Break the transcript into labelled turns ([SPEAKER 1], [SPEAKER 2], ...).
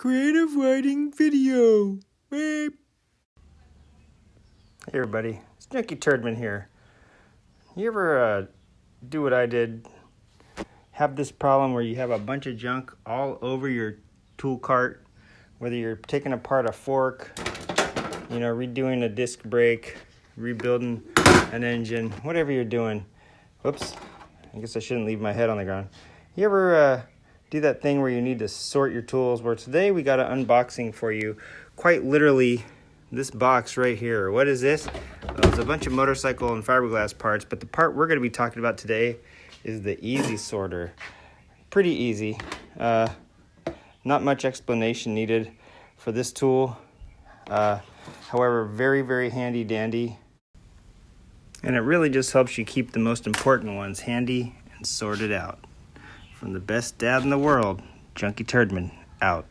[SPEAKER 1] Creative writing video. Hey everybody, it's Junky Turdman here. You ever do what I did? Have this problem where you have a bunch of junk all over your tool cart, whether you're taking apart a fork, redoing a disc brake, rebuilding an engine, whatever you're doing. Whoops, I guess I shouldn't leave my head on the ground. You ever do that thing where you need to sort your tools? Where today we got an unboxing for you, quite literally this box right here. What is this? Well, it's a bunch of motorcycle and fiberglass parts, but the part we're going to be talking about today is the easy sorter. Pretty easy. Not much explanation needed for this tool. However, very, very handy dandy. And it really just helps you keep the most important ones handy and sorted out. From the best dad in the world, Junky Turdman, out.